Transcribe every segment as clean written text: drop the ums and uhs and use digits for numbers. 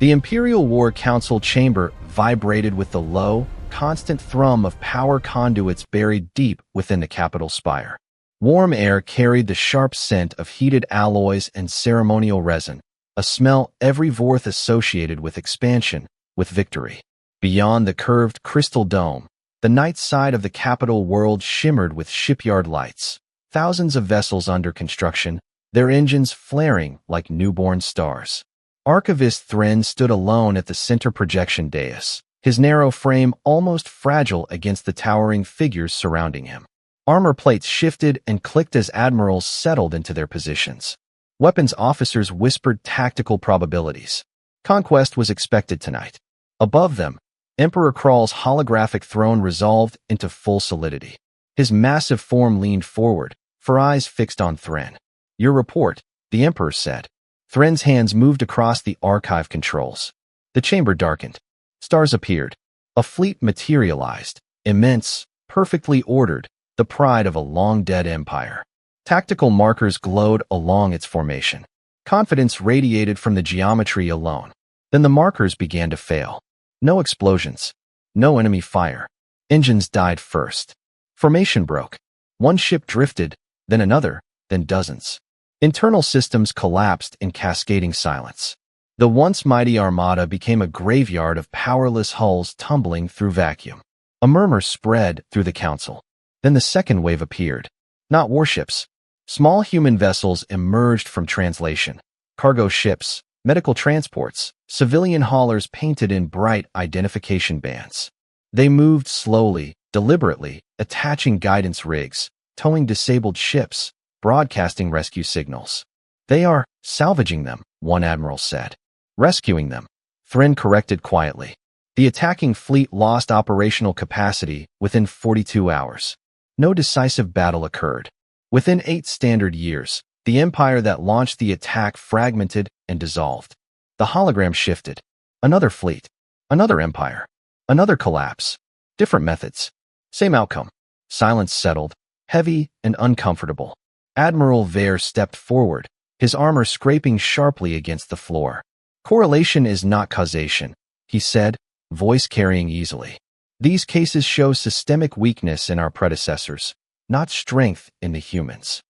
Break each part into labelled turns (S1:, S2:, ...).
S1: The Imperial War Council chamber vibrated with the low, constant thrum of power conduits buried deep within the Capitol spire. Warm air carried the sharp scent of heated alloys and ceremonial resin, a smell every vorth associated with expansion, with victory. Beyond the curved crystal dome, the night side of the Capitol world shimmered with shipyard lights, thousands of vessels under construction, their engines flaring like newborn stars. Archivist Thren stood alone at the center projection dais, his narrow frame almost fragile against the towering figures surrounding him. Armor plates shifted and clicked as admirals settled into their positions. Weapons officers whispered tactical probabilities. Conquest was expected tonight. Above them, Emperor Krall's holographic throne resolved into full solidity. His massive form leaned forward, for eyes fixed on Thren. "Your report," the Emperor said. Thren's hands moved across the archive controls. The chamber darkened. Stars appeared. A fleet materialized, immense, perfectly ordered, the pride of a long-dead empire. Tactical markers glowed along its formation. Confidence radiated from the geometry alone. Then the markers began to fail. No explosions. No enemy fire. Engines died first. Formation broke. One ship drifted, then another, then dozens. Internal systems collapsed in cascading silence. The once mighty armada became a graveyard of powerless hulls tumbling through vacuum. A murmur spread through the council. Then the second wave appeared. Not warships. Small human vessels emerged from translation. Cargo ships, medical transports, civilian haulers painted in bright identification bands. They moved slowly, deliberately, attaching guidance rigs, towing disabled ships, broadcasting rescue signals. "They are salvaging them," one admiral said. "Rescuing them," Thren corrected quietly. The attacking fleet lost operational capacity within 42 hours. No decisive battle occurred. Within 8 standard years, the empire that launched the attack fragmented and dissolved. The hologram shifted. Another fleet. Another empire. Another collapse. Different methods. Same outcome. Silence settled, heavy and uncomfortable. Admiral Vare stepped forward, his armor scraping sharply against the floor. "Correlation is not causation," he said, voice carrying easily. "These cases show systemic weakness in our predecessors, not strength in the humans."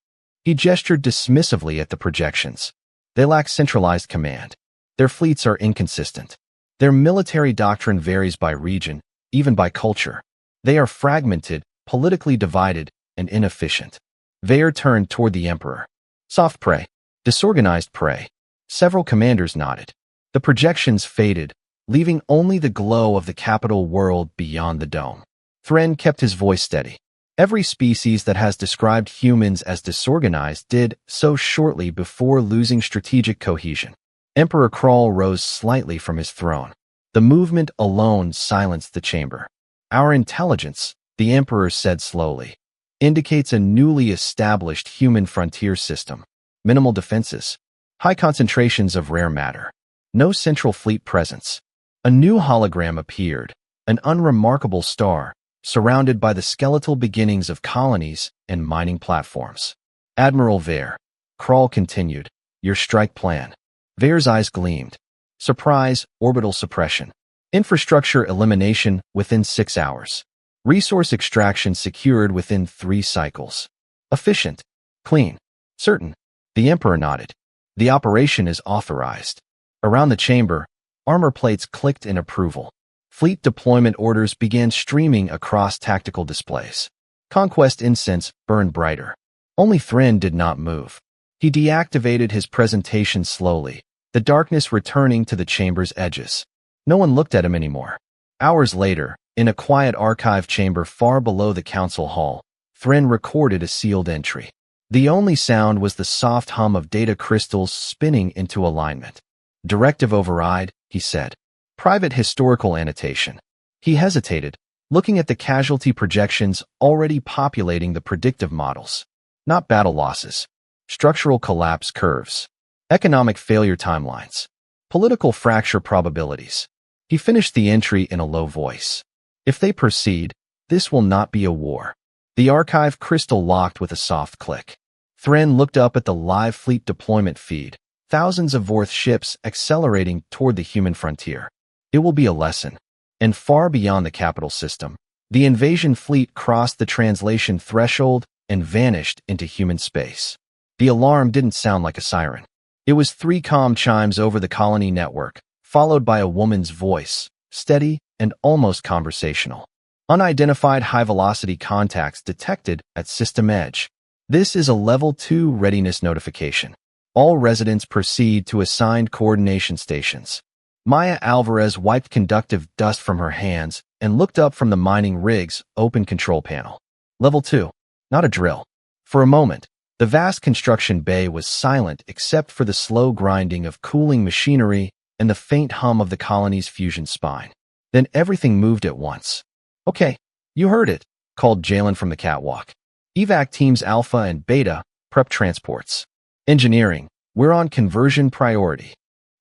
S1: He gestured dismissively at the projections. "They lack centralized command. Their fleets are inconsistent. Their military doctrine varies by region, even by culture. They are fragmented, politically divided, and inefficient." Vare turned toward the Emperor. "Soft prey. Disorganized prey." Several commanders nodded. The projections faded, leaving only the glow of the Capitol world beyond the dome. Thren kept his voice steady. "Every species that has described humans as disorganized did so shortly before losing strategic cohesion." Emperor Krall rose slightly from his throne. The movement alone silenced the chamber. "Our intelligence," the Emperor said slowly, "indicates a newly established human frontier system. Minimal defenses. High concentrations of rare matter. No central fleet presence." A new hologram appeared, an unremarkable star, surrounded by the skeletal beginnings of colonies and mining platforms. "Admiral Vare," Krall continued, "your strike plan." Vare's eyes gleamed. "Surprise, orbital suppression. Infrastructure elimination within 6 hours. Resource extraction secured within 3 cycles. Efficient. Clean. Certain." The Emperor nodded. "The operation is authorized." Around the chamber, armor plates clicked in approval. Fleet deployment orders began streaming across tactical displays. Conquest incense burned brighter. Only Thren did not move. He deactivated his presentation slowly, the darkness returning to the chamber's edges. No one looked at him anymore. Hours later, in a quiet archive chamber far below the council hall, Thren recorded a sealed entry. The only sound was the soft hum of data crystals spinning into alignment. "Directive override," he said. "Private historical annotation." He hesitated, looking at the casualty projections already populating the predictive models. Not battle losses. Structural collapse curves. Economic failure timelines. Political fracture probabilities. He finished the entry in a low voice. "If they proceed, this will not be a war." The archive crystal locked with a soft click. Thren looked up at the live fleet deployment feed, thousands of Vorth ships accelerating toward the human frontier. It will be a lesson. And far beyond the capital system, the invasion fleet crossed the translation threshold and vanished into human space. The alarm didn't sound like a siren. It was 3 calm chimes over the colony network, followed by a woman's voice, steady and almost conversational. Unidentified high-velocity contacts detected at system edge. This is a Level 2 readiness notification. All residents proceed to assigned coordination stations. Maya Alvarez wiped conductive dust from her hands and looked up from the mining rig's open control panel. Level 2. Not a drill. For a moment, the vast construction bay was silent except for the slow grinding of cooling machinery and the faint hum of the colony's fusion spine. Then everything moved at once. "Okay, you heard it," called Jalen from the catwalk. "Evac teams Alpha and Beta, prep transports. Engineering, we're on conversion priority."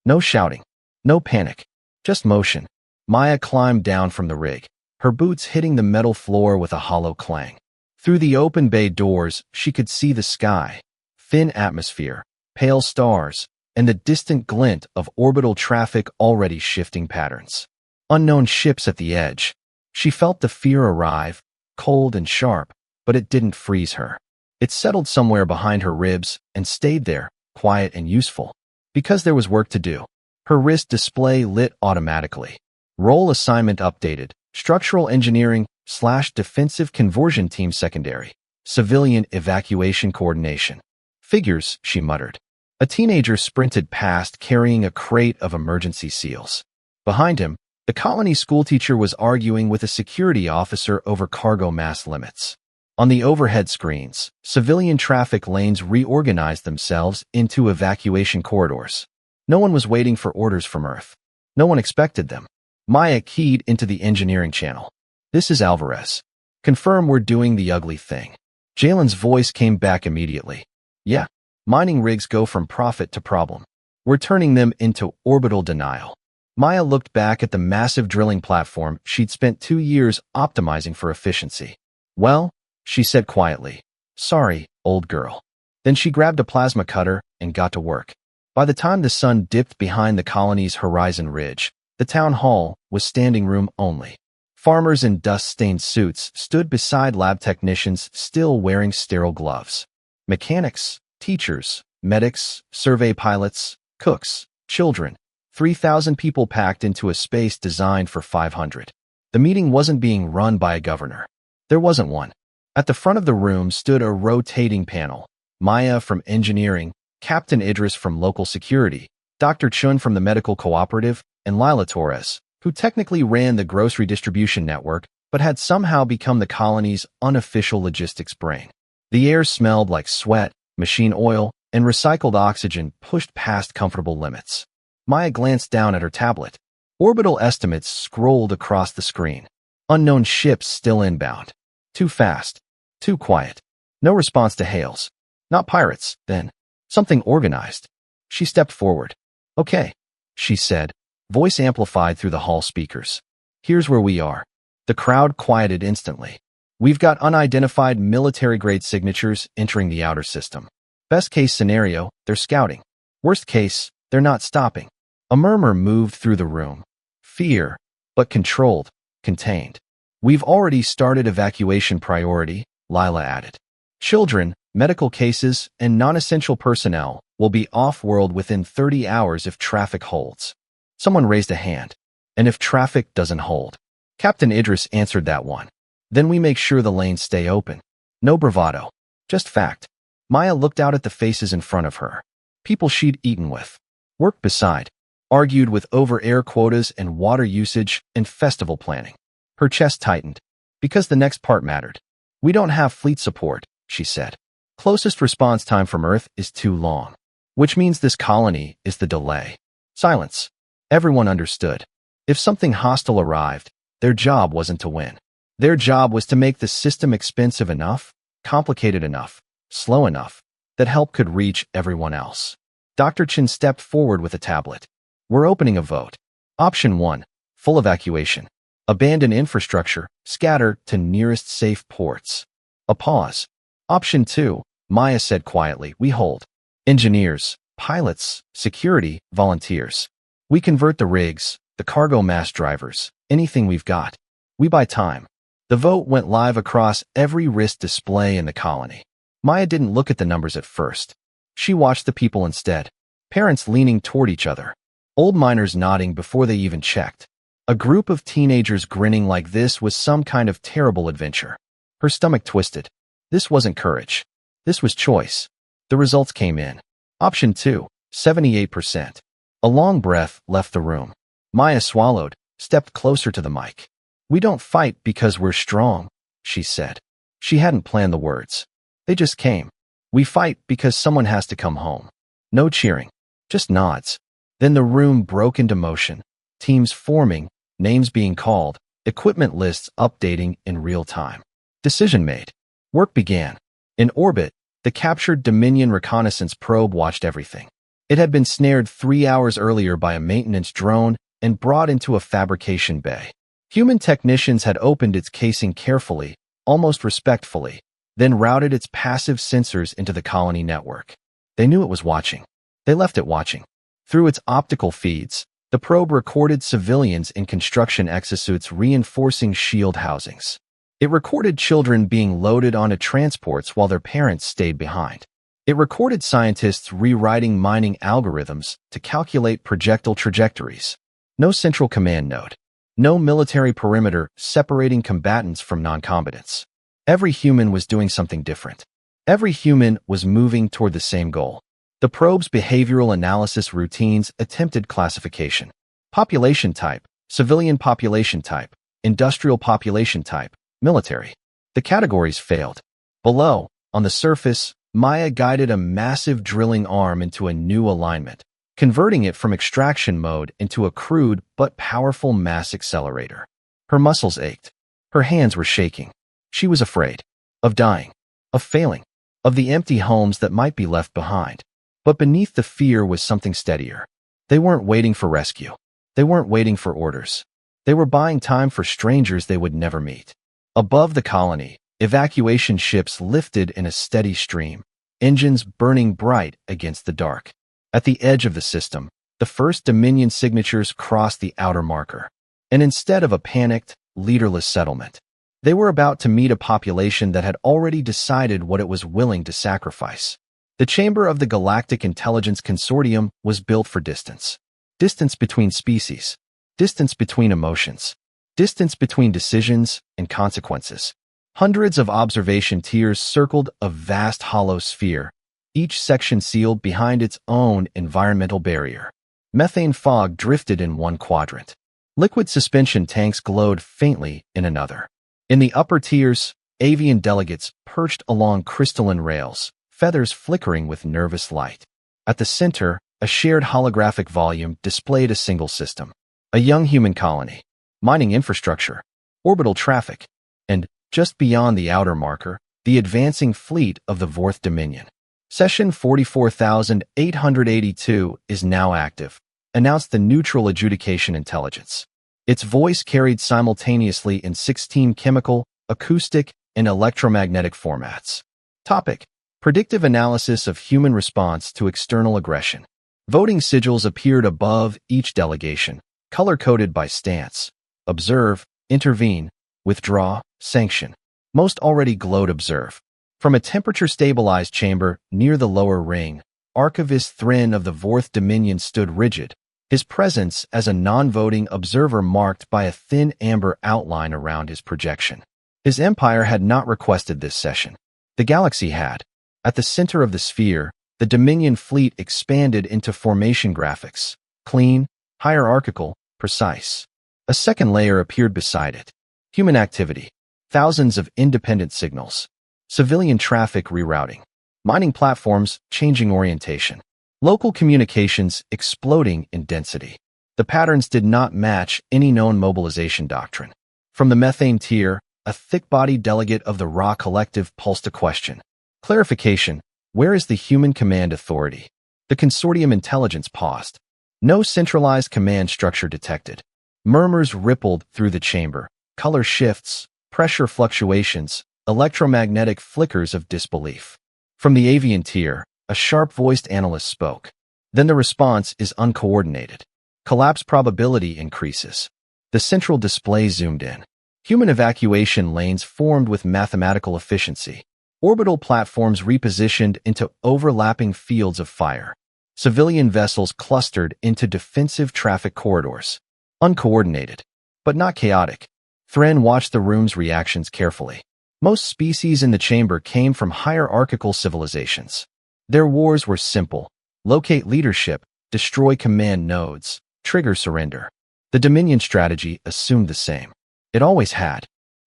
S1: No shouting, no panic, just motion. Maya climbed down from the rig, her boots hitting the metal floor with a hollow clang. Through the open bay doors, she could see the sky, thin atmosphere, pale stars, and the distant glint of orbital traffic already shifting patterns. Unknown ships at the edge. She felt the fear arrive, cold and sharp, but it didn't freeze her. It settled somewhere behind her ribs and stayed there, quiet and useful. Because there was work to do. Her wrist display lit automatically. Role assignment updated. Structural engineering / defensive conversion team secondary. Civilian evacuation coordination. Figures, she muttered. A teenager sprinted past carrying a crate of emergency seals. Behind him, the colony schoolteacher was arguing with a security officer over cargo mass limits. On the overhead screens, civilian traffic lanes reorganized themselves into evacuation corridors. No one was waiting for orders from Earth. No one expected them. Maya keyed into the engineering channel. "This is Alvarez. Confirm we're doing the ugly thing." Jalen's voice came back immediately. "Yeah, mining rigs go from profit to problem. We're turning them into orbital denial." Maya looked back at the massive drilling platform she'd spent 2 years optimizing for efficiency. "Well," she said quietly, "sorry, old girl." Then she grabbed a plasma cutter and got to work. By the time the sun dipped behind the colony's horizon ridge, the town hall was standing room only. Farmers in dust-stained suits stood beside lab technicians still wearing sterile gloves. Mechanics, teachers, medics, survey pilots, cooks, children. 3,000 people packed into a space designed for 500. The meeting wasn't being run by a governor. There wasn't one. At the front of the room stood a rotating panel. Maya from engineering, Captain Idris from local security, Dr. Chun from the medical cooperative, and Lila Torres, who technically ran the grocery distribution network but had somehow become the colony's unofficial logistics brain. The air smelled like sweat, machine oil, and recycled oxygen pushed past comfortable limits. Maya glanced down at her tablet. Orbital estimates scrolled across the screen. Unknown ships still inbound. Too fast. Too quiet. No response to hails. Not pirates, then. Something organized. She stepped forward. "Okay," she said, voice amplified through the hall speakers. "Here's where we are." The crowd quieted instantly. "We've got unidentified military-grade signatures entering the outer system. Best case scenario, they're scouting. Worst case, they're not stopping." A murmur moved through the room. Fear, but controlled, contained. "We've already started evacuation priority," Lila added. "Children, medical cases, and non-essential personnel will be off-world within 30 hours if traffic holds." Someone raised a hand. "And if traffic doesn't hold?" Captain Idris answered that one. "Then we make sure the lanes stay open." No bravado. Just fact. Maya looked out at the faces in front of her. People she'd eaten with. Worked beside. Argued with over air quotas and water usage and festival planning. Her chest tightened. Because the next part mattered. "We don't have fleet support," she said. "Closest response time from Earth is too long. Which means this colony is the delay." Silence. Everyone understood. If something hostile arrived, their job wasn't to win. Their job was to make the system expensive enough, complicated enough, slow enough, that help could reach everyone else. Dr. Chin stepped forward with a tablet. "We're opening a vote. Option 1, full evacuation. Abandon infrastructure, scatter to nearest safe ports." A pause. "Option 2, Maya said quietly, we hold. Engineers, pilots, security, volunteers. We convert the rigs, the cargo mass drivers, anything we've got. We buy time. The vote went live across every wrist display in the colony. Maya didn't look at the numbers at first. She watched the people instead. Parents leaning toward each other. Old miners nodding before they even checked. A group of teenagers grinning like this was some kind of terrible adventure. Her stomach twisted. This wasn't courage. This was choice. The results came in. Option 2, 78%. A long breath left the room. Maya swallowed, stepped closer to the mic. "We don't fight because we're strong," she said. She hadn't planned the words. They just came. "We fight because someone has to come home." No cheering, just nods. Then the room broke into motion. Teams forming, names being called, equipment lists updating in real time. Decision made. Work began. In orbit, the captured Dominion reconnaissance probe watched everything. It had been snared 3 hours earlier by a maintenance drone and brought into a fabrication bay. Human technicians had opened its casing carefully, almost respectfully, then routed its passive sensors into the colony network. They knew it was watching. They left it watching. Through its optical feeds, the probe recorded civilians in construction exosuits reinforcing shield housings. It recorded children being loaded onto transports while their parents stayed behind. It recorded scientists rewriting mining algorithms to calculate projectile trajectories. No central command node. No military perimeter separating combatants from non-combatants. Every human was doing something different. Every human was moving toward the same goal. The probe's behavioral analysis routines attempted classification. Population type, civilian population type, industrial population type, military. The categories failed. Below, on the surface, Maya guided a massive drilling arm into a new alignment, converting it from extraction mode into a crude but powerful mass accelerator. Her muscles ached. Her hands were shaking. She was afraid. Of dying. Of failing. Of the empty homes that might be left behind. But beneath the fear was something steadier. They weren't waiting for rescue. They weren't waiting for orders. They were buying time for strangers they would never meet. Above the colony, evacuation ships lifted in a steady stream, engines burning bright against the dark. At the edge of the system, the first Dominion signatures crossed the outer marker. And instead of a panicked, leaderless settlement, they were about to meet a population that had already decided what it was willing to sacrifice. The Chamber of the Galactic Intelligence Consortium was built for distance. Distance between species. Distance between emotions. Distance between decisions and consequences. Hundreds of observation tiers circled a vast hollow sphere, each section sealed behind its own environmental barrier. Methane fog drifted in one quadrant. Liquid suspension tanks glowed faintly in another. In the upper tiers, avian delegates perched along crystalline rails, feathers flickering with nervous light. At the center, a shared holographic volume displayed a single system. A young human colony, mining infrastructure, orbital traffic, and, just beyond the outer marker, the advancing fleet of the Fourth Dominion. Session 44,882 is now active, announced the Neutral Adjudication Intelligence. Its voice carried simultaneously in 16 chemical, acoustic, and electromagnetic formats. Topic: Predictive analysis of human response to external aggression. Voting sigils appeared above each delegation, color-coded by stance. Observe, intervene, withdraw, sanction. Most already glowed observe. From a temperature-stabilized chamber near the lower ring, Archivist Thrin of the Fourth Dominion stood rigid, his presence as a non-voting observer marked by a thin amber outline around his projection. His empire had not requested this session. The galaxy had. At the center of the sphere, the Dominion fleet expanded into formation graphics, clean, hierarchical, precise. A second layer appeared beside it. Human activity. Thousands of independent signals. Civilian traffic rerouting. Mining platforms changing orientation. Local communications exploding in density. The patterns did not match any known mobilization doctrine. From the methane tier, a thick-bodied delegate of the Ra Collective pulsed a question. Clarification: where is the human command authority? The consortium intelligence paused. No centralized command structure detected. Murmurs rippled through the chamber, color shifts, pressure fluctuations, electromagnetic flickers of disbelief. From the avian tier, a sharp-voiced analyst spoke. Then the response is uncoordinated. Collapse probability increases. The central display zoomed in. Human evacuation lanes formed with mathematical efficiency. Orbital platforms repositioned into overlapping fields of fire. Civilian vessels clustered into defensive traffic corridors. Uncoordinated, but not chaotic. Thren watched the room's reactions carefully. Most species in the chamber came from hierarchical civilizations. Their wars were simple. Locate leadership, destroy command nodes, trigger surrender. The Dominion strategy assumed the same. It always had.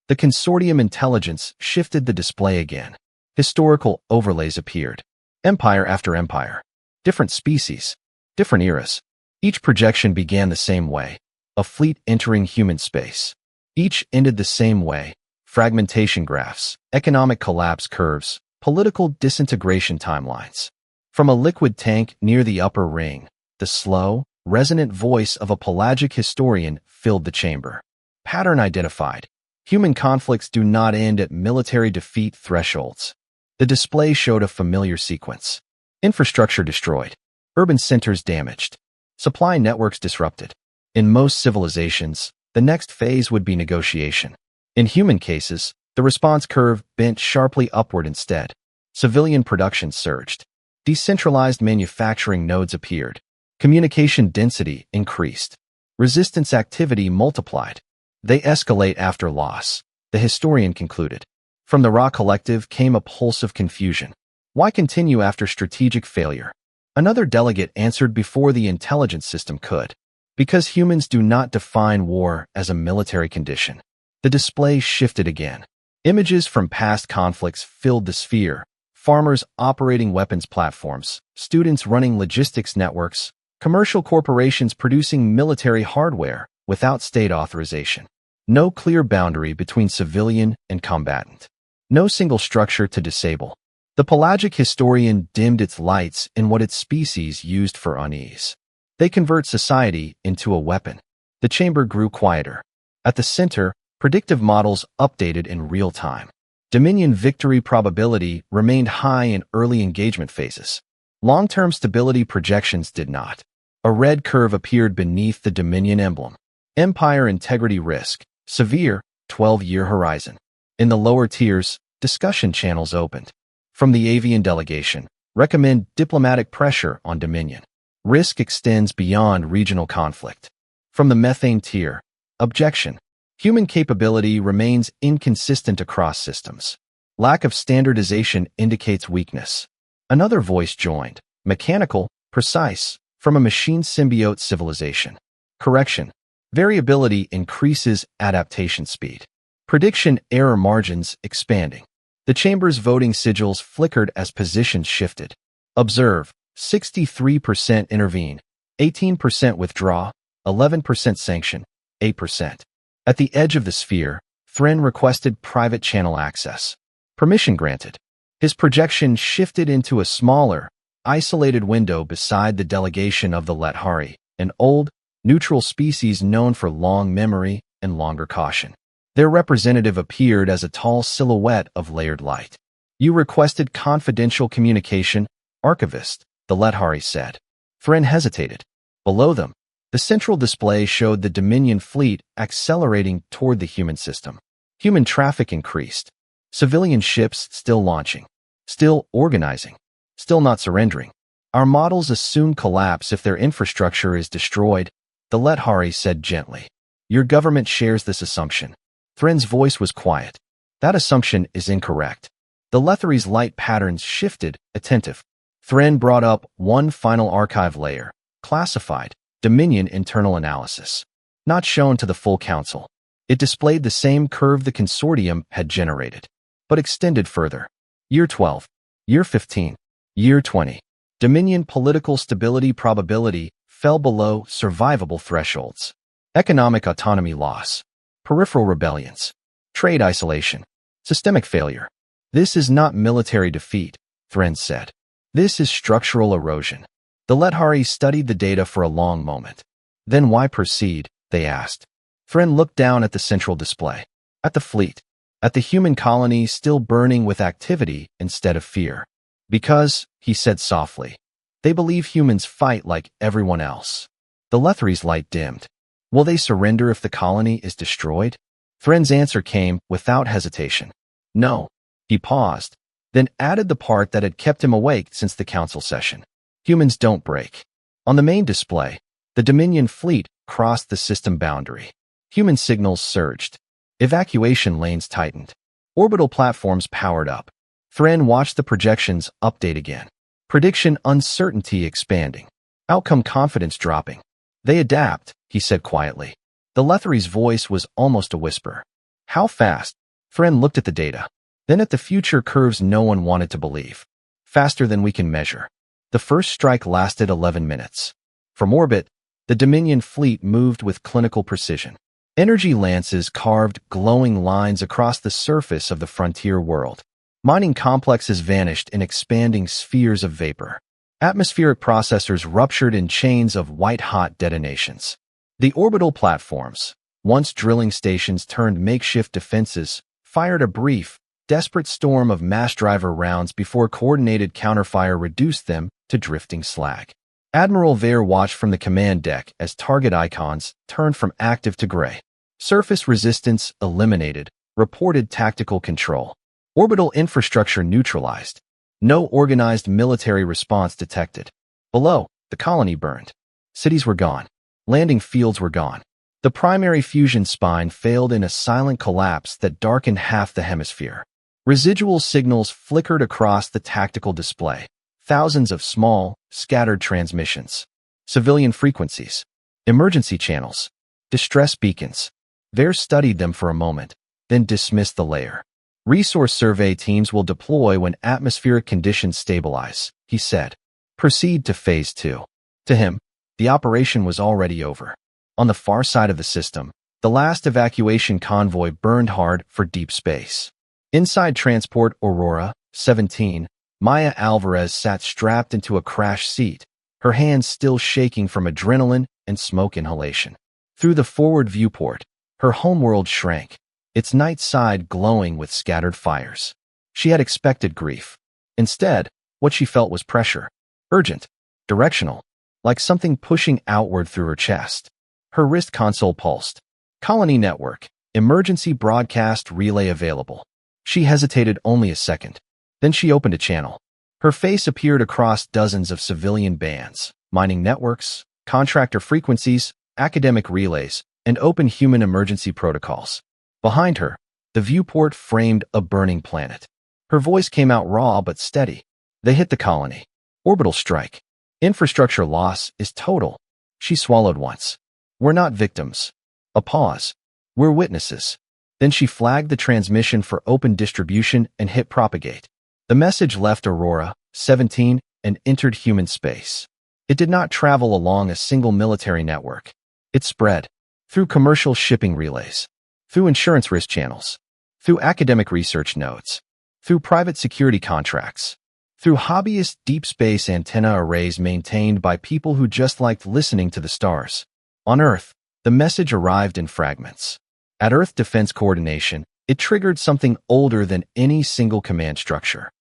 S1: The consortium intelligence shifted the display again. Historical overlays appeared. Empire after empire. Different species. Different eras. Each projection began the same way. A fleet entering human space. Each ended the same way. Fragmentation graphs, economic collapse curves, political disintegration timelines. From a liquid tank near the upper ring, the slow, resonant voice of a pelagic historian filled the chamber. Pattern identified. Human conflicts do not end at military defeat thresholds. The display showed a familiar sequence. Infrastructure destroyed. Urban centers damaged. Supply networks disrupted. In most civilizations, the next phase would be negotiation. In human cases, the response curve bent sharply upward instead. Civilian production surged. Decentralized manufacturing nodes appeared. Communication density increased. Resistance activity multiplied. They escalate after loss, the historian concluded. From the raw collective came a pulse of confusion. Why continue after strategic failure? Another delegate answered before the intelligence system could. Because humans do not define war as a military condition. The display shifted again. Images from past conflicts filled the sphere. Farmers operating weapons platforms, students running logistics networks, commercial corporations producing military hardware without state authorization. No clear boundary between civilian and combatant. No single structure to disable. The pelagic historian dimmed its lights in what its species used for unease. They convert society into a weapon. The chamber grew quieter. At the center, predictive models updated in real time. Dominion victory probability remained high in early engagement phases. Long-term stability projections did not. A red curve appeared beneath the Dominion emblem. Empire integrity risk, severe, 12-year horizon. In the lower tiers, discussion channels opened. From the avian delegation, recommend diplomatic pressure on Dominion. Risk extends beyond regional conflict. From the methane tier, objection. Human capability remains inconsistent across systems. Lack of standardization indicates weakness. Another voice joined. Mechanical, precise, from a machine symbiote civilization. Correction. Variability increases adaptation speed. Prediction error margins expanding. The chamber's voting sigils flickered as positions shifted. Observe. 63% intervene. 18% withdraw. 11% sanction. 8%. At the edge of the sphere, Thren requested private channel access. Permission granted. His projection shifted into a smaller, isolated window beside the delegation of the Lethari, an old, neutral species known for long memory and longer caution. Their representative appeared as a tall silhouette of layered light. You requested confidential communication, archivist, the Lethari said. Thren hesitated. Below them, the central display showed the Dominion fleet accelerating toward the human system. Human traffic increased. Civilian ships still launching. Still organizing. Still not surrendering. Our models assume collapse if their infrastructure is destroyed, the Lethari said gently. Your government shares this assumption. Thren's voice was quiet. That assumption is incorrect. The Lethari's light patterns shifted, attentive. Thren brought up one final archive layer. Classified. Dominion internal analysis. Not shown to the full council. It displayed the same curve the consortium had generated, but extended further. Year 12. Year 15. Year 20. Dominion political stability probability fell below survivable thresholds. Economic autonomy loss. Peripheral rebellions. Trade isolation. Systemic failure. This is not military defeat, Thren said. This is structural erosion. The Lethari studied the data for a long moment. Then why proceed, they asked. Thren looked down at the central display. At the fleet. At the human colony still burning with activity instead of fear. Because, he said softly, They believe humans fight like everyone else. The Lethary's light dimmed. Will they surrender if the colony is destroyed? Thren's answer came without hesitation. No. He paused, then added the part that had kept him awake since the council session. Humans don't break. On the main display, the Dominion fleet crossed the system boundary. Human signals surged. Evacuation lanes tightened. Orbital platforms powered up. Thren watched the projections update again. Prediction uncertainty expanding. Outcome confidence dropping. They adapt, he said quietly. The Lethary's voice was almost a whisper. How fast? Thren looked at the data, then at the future curves no one wanted to believe. Faster than we can measure. The first strike lasted 11 minutes. From orbit, the Dominion fleet moved with clinical precision. Energy lances carved glowing lines across the surface of the frontier world. Mining complexes vanished in expanding spheres of vapor. Atmospheric processors ruptured in chains of white-hot detonations. The orbital platforms, once drilling stations turned makeshift defenses, fired a brief, desperate storm of mass driver rounds before coordinated counterfire reduced them to drifting slag. Admiral Vare watched from the command deck as target icons turned from active to gray. Surface resistance eliminated, reported tactical control. Orbital infrastructure neutralized. No organized military response detected. Below, the colony burned. Cities were gone. Landing fields were gone. The primary fusion spine failed in a silent collapse that darkened half the hemisphere. Residual signals flickered across the tactical display. Thousands of small, scattered transmissions. Civilian frequencies. Emergency channels. Distress beacons. Vare studied them for a moment, then dismissed the layer. Resource survey teams will deploy when atmospheric conditions stabilize, he said. Proceed to Phase 2. To him, the operation was already over. On the far side of the system, the last evacuation convoy burned hard for deep space. Inside Transport Aurora, 17, Maya Alvarez sat strapped into a crash seat, her hands still shaking from adrenaline and smoke inhalation. Through the forward viewport, her homeworld shrank, its night side glowing with scattered fires. She had expected grief. Instead, what she felt was pressure. Urgent. Directional. Like something pushing outward through her chest. Her wrist console pulsed. Colony network. Emergency broadcast relay available. She hesitated only a second. Then she opened a channel. Her face appeared across dozens of civilian bands, mining networks, contractor frequencies, academic relays, and open human emergency protocols. Behind her, the viewport framed a burning planet. Her voice came out raw but steady. They hit the colony. Orbital strike. Infrastructure loss is total. She swallowed once. We're not victims. A pause. We're witnesses. Then she flagged the transmission for open distribution and hit propagate. The message left Aurora, 17, and entered human space. It did not travel along a single military network. It spread. Through commercial shipping relays. Through insurance risk channels. Through academic research nodes. Through private security contracts. Through hobbyist deep space antenna arrays maintained by people who just liked listening to the stars. On Earth, the message arrived in fragments. At Earth Defense Coordination, it triggered something older than any single command structure.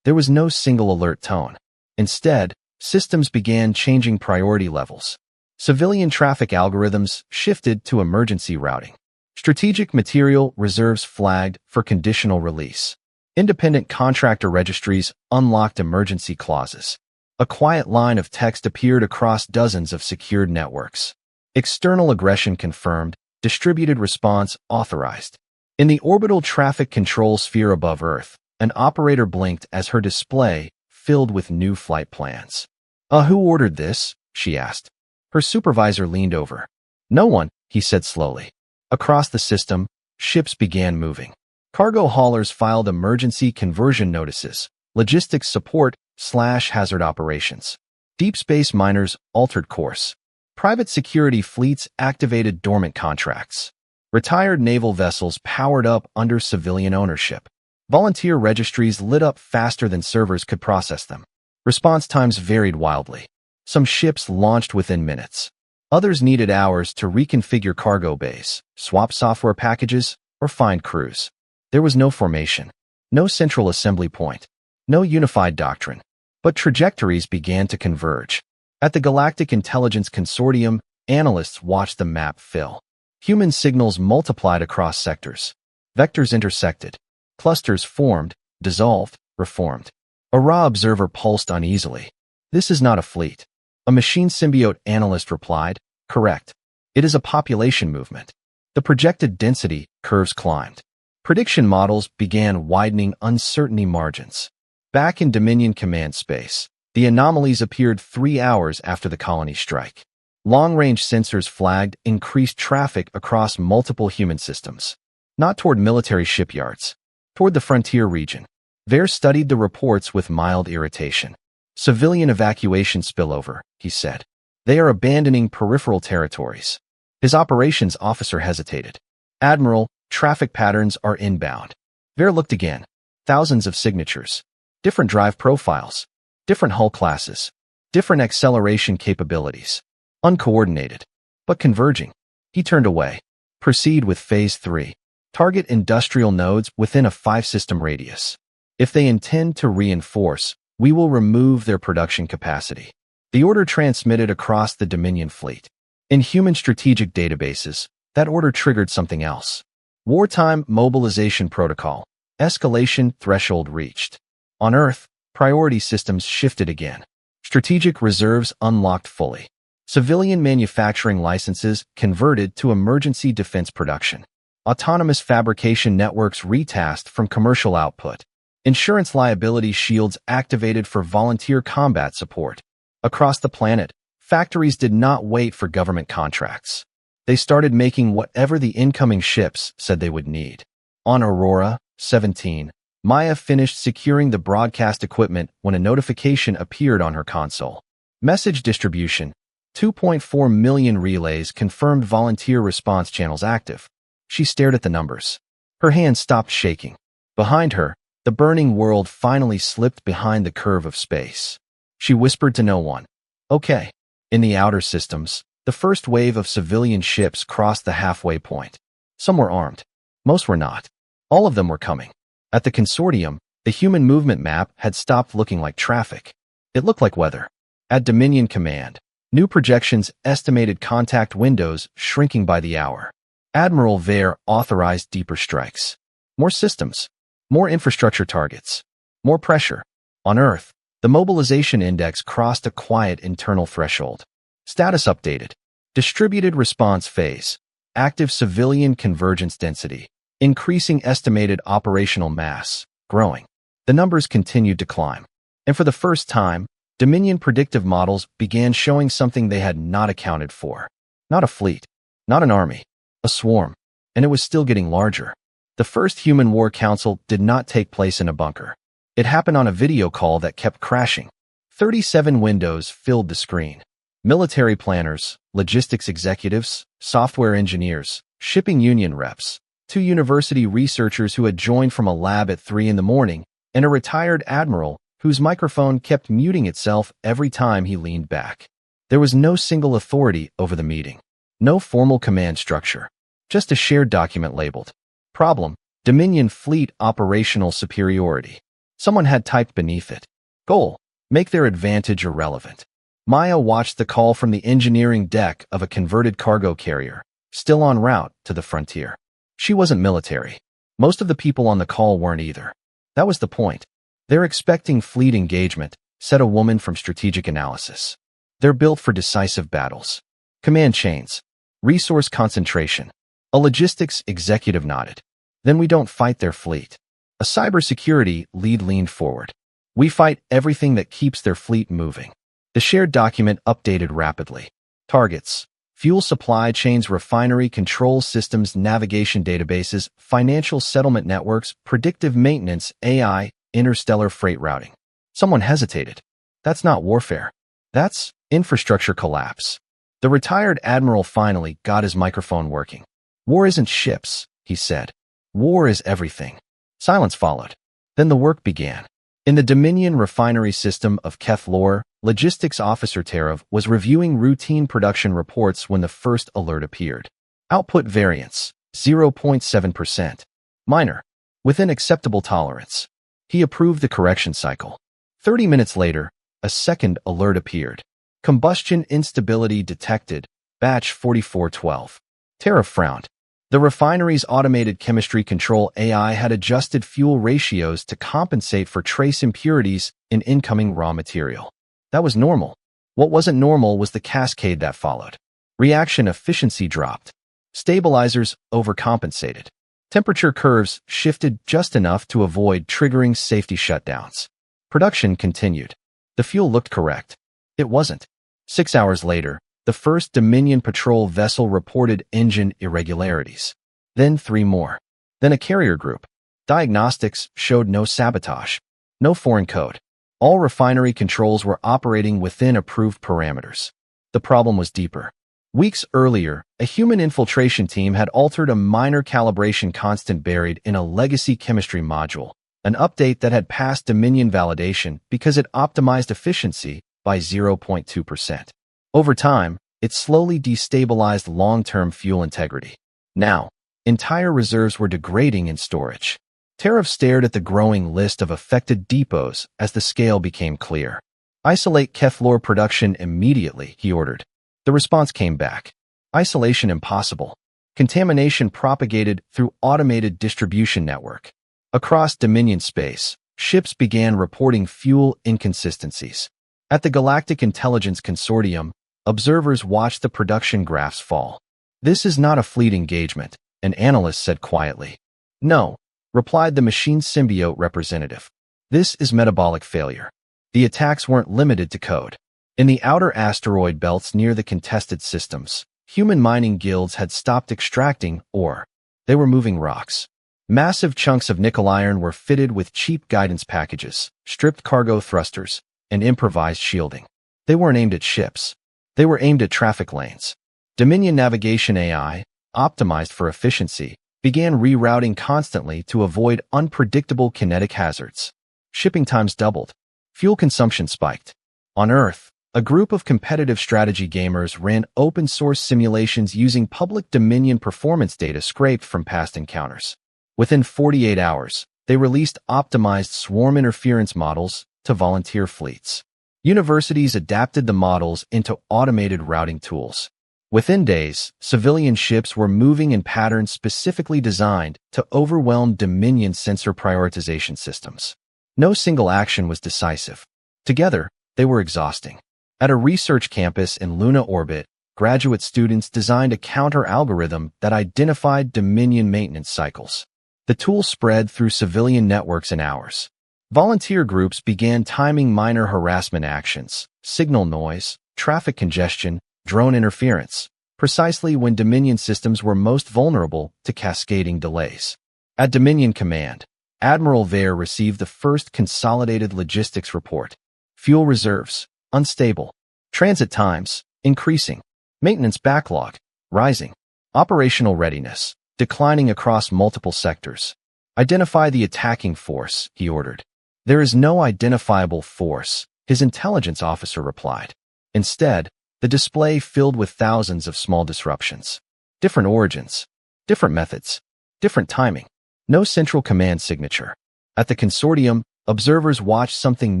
S1: There was no single alert tone. Instead, systems began changing priority levels. Civilian traffic algorithms shifted to emergency routing. Strategic material reserves flagged for conditional release. Independent contractor registries unlocked emergency clauses. A quiet line of text appeared across dozens of secured networks. External aggression confirmed, distributed response authorized. In the orbital traffic control sphere above Earth, an operator blinked as her display filled with new flight plans. Who ordered this?" she asked. Her supervisor leaned over. "No one," he said slowly. Across the system, ships began moving. Cargo haulers filed emergency conversion notices, logistics support/hazard operations. Deep space miners altered course. Private security fleets activated dormant contracts. Retired naval vessels powered up under civilian ownership. Volunteer registries lit up faster than servers could process them. Response times varied wildly. Some ships launched within minutes. Others needed hours to reconfigure cargo bays, swap software packages, or find crews. There was no formation, no central assembly point, no unified doctrine. But trajectories began to converge. At the Galactic Intelligence Consortium, analysts watched the map fill. Human signals multiplied across sectors. Vectors intersected. Clusters formed, dissolved, reformed. A raw observer pulsed uneasily. This is not a fleet. A machine symbiote analyst replied, correct. It is a population movement. The projected density curves climbed. Prediction models began widening uncertainty margins. Back in Dominion command space, the anomalies appeared 3 hours after the colony strike. Long-range sensors flagged increased traffic across multiple human systems. Not toward military shipyards, toward the frontier region. Ver studied the reports with mild irritation. Civilian evacuation spillover, he said. They are abandoning peripheral territories. His operations officer hesitated. Admiral, traffic patterns are inbound. Ver looked again. Thousands of signatures. Different drive profiles. Different hull classes. Different acceleration capabilities. Uncoordinated, but converging. He turned away. Proceed with Phase 3. Target industrial nodes within a 5-system radius. If they intend to reinforce, we will remove their production capacity. The order transmitted across the Dominion fleet. In human strategic databases, that order triggered something else. Wartime mobilization protocol. Escalation threshold reached. On Earth, priority systems shifted again. Strategic reserves unlocked fully. Civilian manufacturing licenses converted to emergency defense production. Autonomous fabrication networks retasked from commercial output. Insurance liability shields activated for volunteer combat support. Across the planet, factories did not wait for government contracts. They started making whatever the incoming ships said they would need. On Aurora, 17, Maya finished securing the broadcast equipment when a notification appeared on her console. Message distribution. 2.4 million relays confirmed volunteer response channels active. She stared at the numbers. Her hand stopped shaking. Behind her, the burning world finally slipped behind the curve of space. She whispered to no one. Okay. In the outer systems, the first wave of civilian ships crossed the halfway point. Some were armed. Most were not. All of them were coming. At the consortium, the human movement map had stopped looking like traffic. It looked like weather. At Dominion Command, new projections estimated contact windows shrinking by the hour. Admiral Ver authorized deeper strikes. More systems. More infrastructure targets. More pressure. On Earth, the mobilization index crossed a quiet internal threshold. Status updated. Distributed response phase. Active civilian convergence density. Increasing estimated operational mass. Growing. The numbers continued to climb. And for the first time, Dominion predictive models began showing something they had not accounted for. Not a fleet. Not an army. A swarm. And it was still getting larger. The first Human War Council did not take place in a bunker. It happened on a video call that kept crashing. 37 windows filled the screen. Military planners, logistics executives, software engineers, shipping union reps, 2 university researchers who had joined from a lab at 3 in the morning, and a retired admiral whose microphone kept muting itself every time he leaned back. There was no single authority over the meeting. No formal command structure. Just a shared document labeled. Problem: Dominion Fleet Operational Superiority. Someone had typed beneath it. Goal: make their advantage irrelevant. Maya watched the call from the engineering deck of a converted cargo carrier, still en route to the frontier. She wasn't military. Most of the people on the call weren't either. That was the point. They're expecting fleet engagement, said a woman from strategic analysis. They're built for decisive battles. Command chains. Resource concentration. A logistics executive nodded. Then we don't fight their fleet. A cybersecurity lead leaned forward. We fight everything that keeps their fleet moving. The shared document updated rapidly. Targets: fuel supply chains, refinery control systems, navigation databases, financial settlement networks, predictive maintenance, AI, interstellar freight routing. Someone hesitated. That's not warfare. That's infrastructure collapse. The retired admiral finally got his microphone working. War isn't ships, he said. War is everything. Silence followed. Then the work began. In the Dominion refinery system of Keflor, logistics officer Tarav was reviewing routine production reports when the first alert appeared. Output variance, 0.7%. Minor. Within acceptable tolerance. He approved the correction cycle. 30 minutes later, a second alert appeared. Combustion instability detected. Batch 4412. Tara frowned. The refinery's automated chemistry control AI had adjusted fuel ratios to compensate for trace impurities in incoming raw material. That was normal. What wasn't normal was the cascade that followed. Reaction efficiency dropped. Stabilizers overcompensated. Temperature curves shifted just enough to avoid triggering safety shutdowns. Production continued. The fuel looked correct. It wasn't. 6 hours later, the first Dominion patrol vessel reported engine irregularities. Then 3 more. Then a carrier group. Diagnostics showed no sabotage. No foreign code. All refinery controls were operating within approved parameters. The problem was deeper. Weeks earlier, a human infiltration team had altered a minor calibration constant buried in a legacy chemistry module, an update that had passed Dominion validation because it optimized efficiency by 0.2%. Over time, it slowly destabilized long-term fuel integrity. Now, entire reserves were degrading in storage. Tariff stared at the growing list of affected depots as the scale became clear. Isolate Keflor production immediately, he ordered. The response came back. Isolation impossible. Contamination propagated through automated distribution network. Across Dominion space, ships began reporting fuel inconsistencies. At the Galactic Intelligence Consortium, observers watched the production graphs fall. This is not a fleet engagement, an analyst said quietly. No, replied the machine symbiote representative. This is metabolic failure. The attacks weren't limited to code. In the outer asteroid belts near the contested systems, human mining guilds had stopped extracting ore. They were moving rocks. Massive chunks of nickel iron were fitted with cheap guidance packages, stripped cargo thrusters, and improvised shielding. They weren't aimed at ships. They were aimed at traffic lanes. Dominion navigation AI, optimized for efficiency, began rerouting constantly to avoid unpredictable kinetic hazards. Shipping times doubled. Fuel consumption spiked. On Earth, a group of competitive strategy gamers ran open-source simulations using public Dominion performance data scraped from past encounters. Within 48 hours, they released optimized swarm interference models to volunteer fleets. Universities adapted the models into automated routing tools. Within days, civilian ships were moving in patterns specifically designed to overwhelm Dominion sensor prioritization systems. No single action was decisive. Together, they were exhausting. At a research campus in Luna orbit, graduate students designed a counter-algorithm that identified Dominion maintenance cycles. The tool spread through civilian networks in hours. Volunteer groups began timing minor harassment actions, signal noise, traffic congestion, drone interference, precisely when Dominion systems were most vulnerable to cascading delays. At Dominion Command, Admiral Vare received the first consolidated logistics report. Fuel reserves, unstable. Transit times, increasing. Maintenance backlog, rising. Operational readiness, declining across multiple sectors. Identify the attacking force, he ordered. There is no identifiable force, his intelligence officer replied. Instead, the display filled with thousands of small disruptions. Different origins, different methods, different timing. No central command signature. At the consortium, observers watched something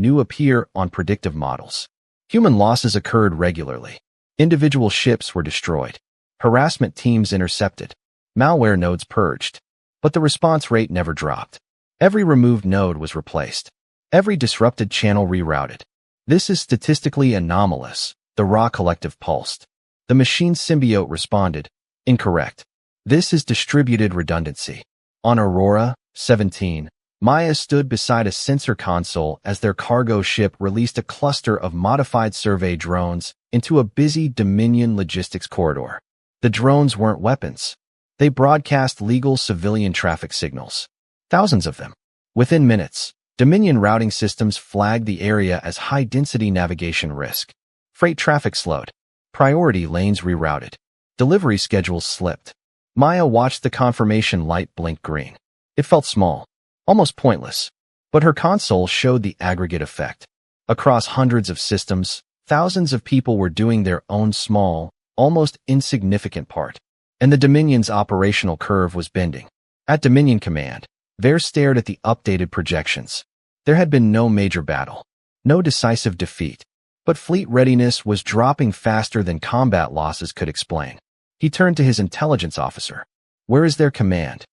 S1: new appear on predictive models. Human losses occurred regularly. Individual ships were destroyed. Harassment teams intercepted. Malware nodes purged. But the response rate never dropped. Every removed node was replaced. Every disrupted channel rerouted. This is statistically anomalous, the raw collective pulsed. The machine symbiote responded, incorrect. This is distributed redundancy. On Aurora, 17, Maya stood beside a sensor console as their cargo ship released a cluster of modified survey drones into a busy Dominion logistics corridor. The drones weren't weapons. They broadcast legal civilian traffic signals. Thousands of them. Within minutes, Dominion routing systems flagged the area as high-density navigation risk. Freight traffic slowed. Priority lanes rerouted. Delivery schedules slipped. Maya watched the confirmation light blink green. It felt small, almost pointless, but her console showed the aggregate effect. Across hundreds of systems, thousands of people were doing their own small, almost insignificant part. And the Dominion's operational curve was bending. At Dominion Command, Vare stared at the updated projections. There had been no major battle. No decisive defeat. But fleet readiness was dropping faster than combat losses could explain. He turned to his intelligence officer. Where is their command?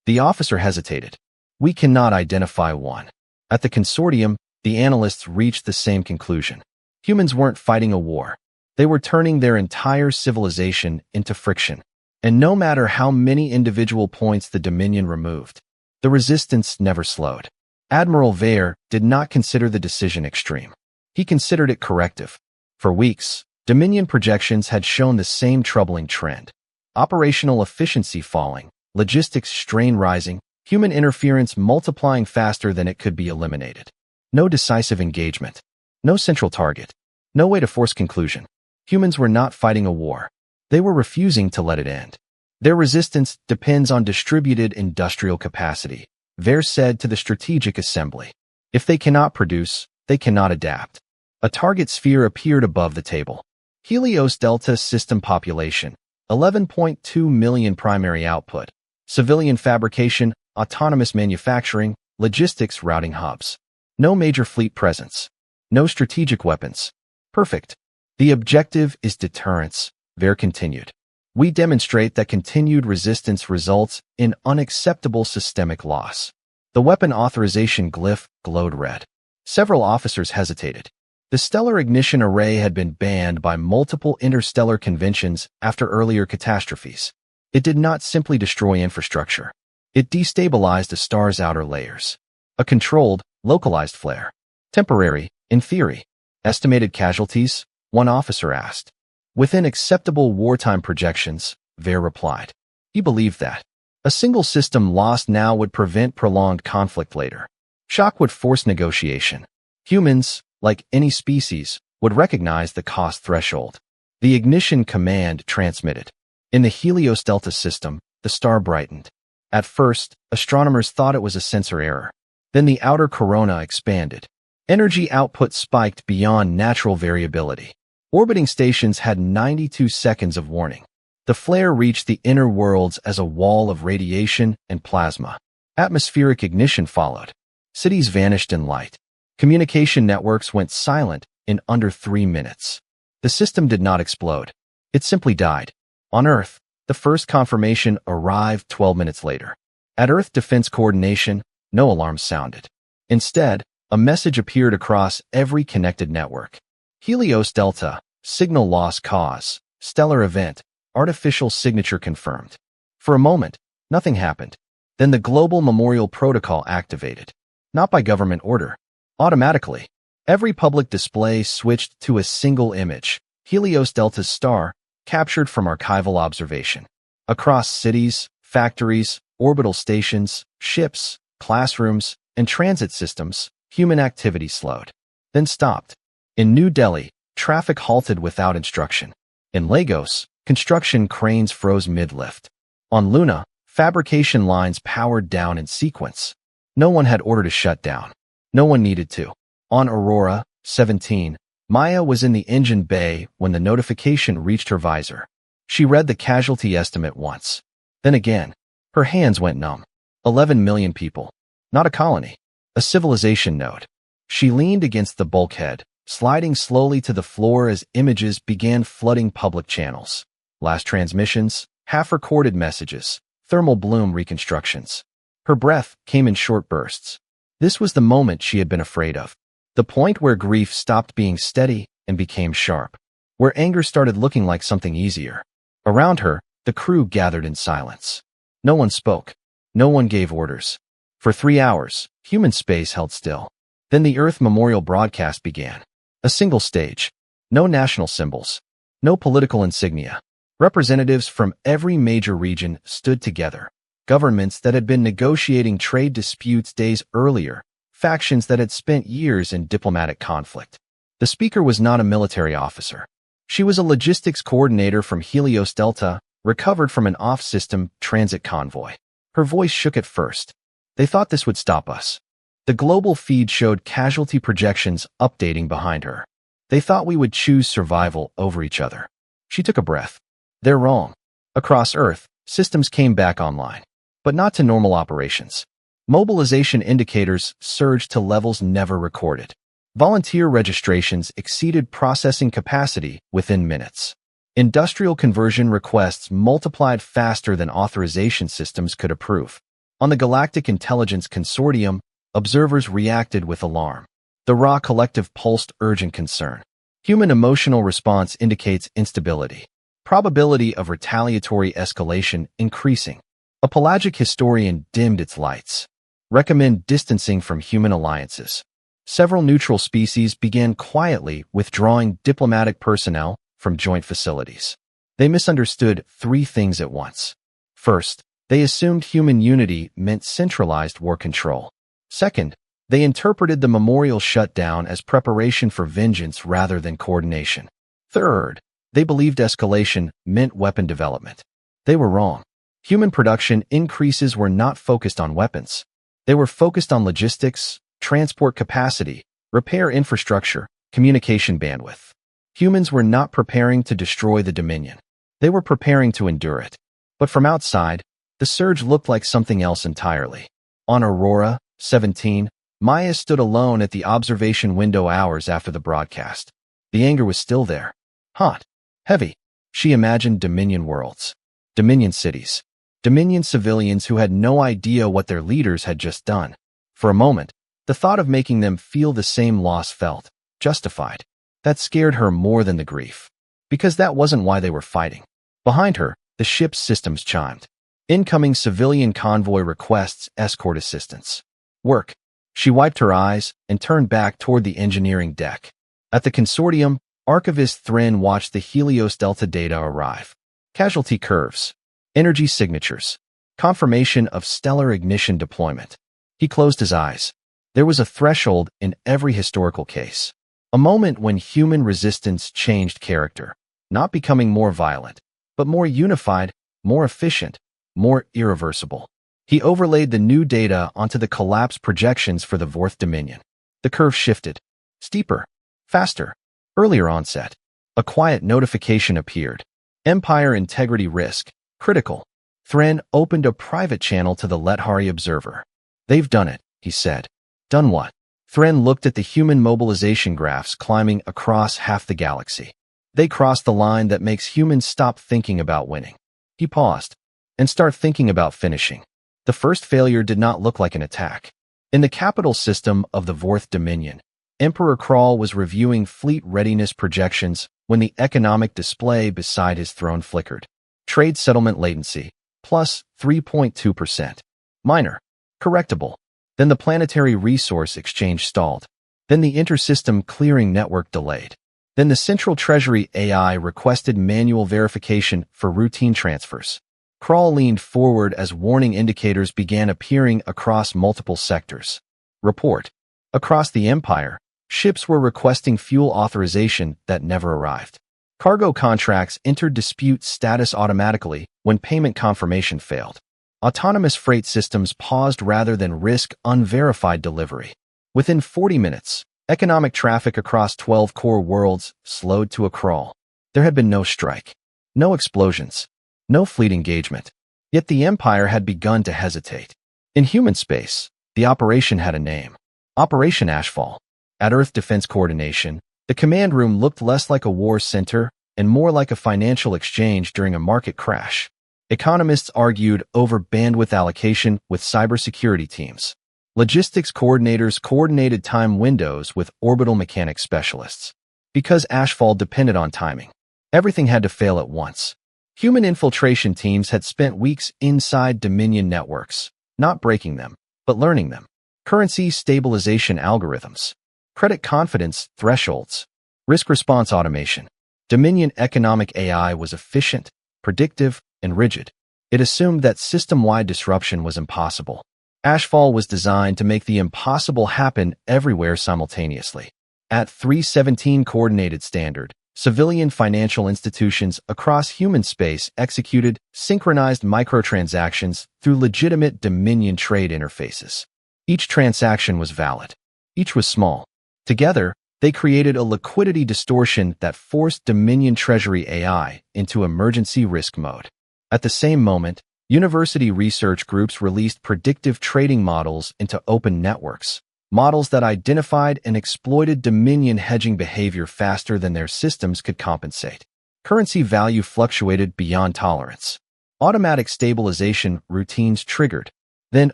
S1: The officer hesitated. We cannot identify one. At the consortium, the analysts reached the same conclusion. Humans weren't fighting a war. They were turning their entire civilization into friction. And no matter how many individual points the Dominion removed, the resistance never slowed. Admiral Vare did not consider the decision extreme. He considered it corrective. For weeks, Dominion projections had shown the same troubling trend. Operational efficiency falling, logistics strain rising, human interference multiplying faster than it could be eliminated. No decisive engagement. No central target. No way to force conclusion. Humans were not fighting a war. They were refusing to let it end. Their resistance depends on distributed industrial capacity, Vare said to the Strategic Assembly. If they cannot produce, they cannot adapt. A target sphere appeared above the table. Helios Delta system population, 11.2 million primary output, civilian fabrication, autonomous manufacturing, logistics routing hubs. No major fleet presence. No strategic weapons. Perfect. The objective is deterrence, Vare continued. We demonstrate that continued resistance results in unacceptable systemic loss. The weapon authorization glyph glowed red. Several officers hesitated. The stellar ignition array had been banned by multiple interstellar conventions after earlier catastrophes. It did not simply destroy infrastructure. It destabilized a star's outer layers. A controlled, localized flare. Temporary, in theory. Estimated casualties? One officer asked. Within acceptable wartime projections, Vare replied. He believed that. A single system lost now would prevent prolonged conflict later. Shock would force negotiation. Humans, like any species, would recognize the cost threshold. The ignition command transmitted. In the Helios Delta system, the star brightened. At first, astronomers thought it was a sensor error. Then the outer corona expanded. Energy output spiked beyond natural variability. Orbiting stations had 92 seconds of warning. The flare reached the inner worlds as a wall of radiation and plasma. Atmospheric ignition followed. Cities vanished in light. Communication networks went silent in under 3 minutes. The system did not explode. It simply died. On Earth, the first confirmation arrived 12 minutes later. At Earth Defense Coordination, no alarms sounded. Instead, a message appeared across every connected network. Helios Delta, signal loss cause, stellar event, artificial signature confirmed. For a moment, nothing happened. Then the Global Memorial Protocol activated. Not by government order. Automatically. Every public display switched to a single image, Helios Delta's star, captured from archival observation. Across cities, factories, orbital stations, ships, classrooms, and transit systems, human activity slowed. Then stopped. In New Delhi, traffic halted without instruction. In Lagos, construction cranes froze mid-lift. On Luna, fabrication lines powered down in sequence. No one had ordered a shutdown. No one needed to. On Aurora, 17, Maya was in the engine bay when the notification reached her visor. She read the casualty estimate once. Then again, her hands went numb. 11 million people. Not a colony. A civilization node. She leaned against the bulkhead, sliding slowly to the floor as images began flooding public channels. Last transmissions, half-recorded messages, thermal bloom reconstructions. Her breath came in short bursts. This was the moment she had been afraid of. The point where grief stopped being steady and became sharp. Where anger started looking like something easier. Around her, the crew gathered in silence. No one spoke. No one gave orders. For 3 hours, human space held still. Then the Earth Memorial broadcast began. A single stage. No national symbols. No political insignia. Representatives from every major region stood together. Governments that had been negotiating trade disputes days earlier, factions that had spent years in diplomatic conflict. The speaker was not a military officer. She was a logistics coordinator from Helios Delta, recovered from an off-system transit convoy. Her voice shook at first. They thought this would stop us. The global feed showed casualty projections updating behind her. They thought we would choose survival over each other. She took a breath. They're wrong. Across Earth, systems came back online. But not to normal operations. Mobilization indicators surged to levels never recorded. Volunteer registrations exceeded processing capacity within minutes. Industrial conversion requests multiplied faster than authorization systems could approve. On the Galactic Intelligence Consortium, observers reacted with alarm. The raw collective pulsed urgent concern. Human emotional response indicates instability. Probability of retaliatory escalation increasing. A pelagic historian dimmed its lights. Recommend distancing from human alliances. Several neutral species began quietly withdrawing diplomatic personnel from joint facilities. They misunderstood three things at once. First, they assumed human unity meant centralized war control. Second, they interpreted the memorial shutdown as preparation for vengeance rather than coordination. Third, they believed escalation meant weapon development. They were wrong. Human production increases were not focused on weapons. They were focused on logistics, transport capacity, repair infrastructure, communication bandwidth. Humans were not preparing to destroy the Dominion. They were preparing to endure it. But from outside, the surge looked like something else entirely. On Aurora, 17, Maya stood alone at the observation window hours after the broadcast. The anger was still there. Hot. Heavy. She imagined Dominion worlds. Dominion cities. Dominion civilians who had no idea what their leaders had just done. For a moment, the thought of making them feel the same loss felt justified. That scared her more than the grief. Because that wasn't why they were fighting. Behind her, the ship's systems chimed. Incoming civilian convoy requests escort assistance. Work. She wiped her eyes and turned back toward the engineering deck. At the consortium, Archivist Thrin watched the Helios Delta data arrive. Casualty curves. Energy signatures. Confirmation of stellar ignition deployment. He closed his eyes. There was a threshold in every historical case. A moment when human resistance changed character, not becoming more violent, but more unified, more efficient, more irreversible. He overlaid the new data onto the collapse projections for the Vorth Dominion. The curve shifted. Steeper. Faster. Earlier onset. A quiet notification appeared. Empire integrity risk. Critical. Thrin opened a private channel to the Lethari Observer. They've done it, he said. Done what? Thrin looked at the human mobilization graphs climbing across half the galaxy. They crossed the line that makes humans stop thinking about winning. He paused. And start thinking about finishing. The first failure did not look like an attack. In the capital system of the Vorth Dominion, Emperor Kral was reviewing fleet readiness projections when the economic display beside his throne flickered. Trade settlement latency, plus 3.2%. Minor. Correctable. Then the planetary resource exchange stalled. Then the intersystem clearing network delayed. Then the Central Treasury AI requested manual verification for routine transfers. Kral leaned forward as warning indicators began appearing across multiple sectors. Report. Across the Empire, ships were requesting fuel authorization that never arrived. Cargo contracts entered dispute status automatically when payment confirmation failed. Autonomous freight systems paused rather than risk unverified delivery. Within 40 minutes, economic traffic across 12 core worlds slowed to a crawl. There had been no strike, no explosions, no fleet engagement. Yet the Empire had begun to hesitate. In human space, the operation had a name. Operation Ashfall. At Earth Defense Coordination, the command room looked less like a war center and more like a financial exchange during a market crash. Economists argued over bandwidth allocation with cybersecurity teams. Logistics coordinators coordinated time windows with orbital mechanics specialists. Because Ashfall depended on timing, everything had to fail at once. Human infiltration teams had spent weeks inside Dominion networks, not breaking them, but learning them. Currency stabilization algorithms. Credit confidence thresholds. Risk response automation. Dominion economic AI was efficient, predictive, and rigid. It assumed that system-wide disruption was impossible. Ashfall was designed to make the impossible happen everywhere simultaneously. At 317 Coordinated Standard, civilian financial institutions across human space executed synchronized microtransactions through legitimate Dominion trade interfaces. Each transaction was valid. Each was small. Together, they created a liquidity distortion that forced Dominion Treasury AI into emergency risk mode. At the same moment, university research groups released predictive trading models into open networks. models that identified and exploited Dominion hedging behavior faster than their systems could compensate. Currency value fluctuated beyond tolerance. Automatic stabilization routines triggered, then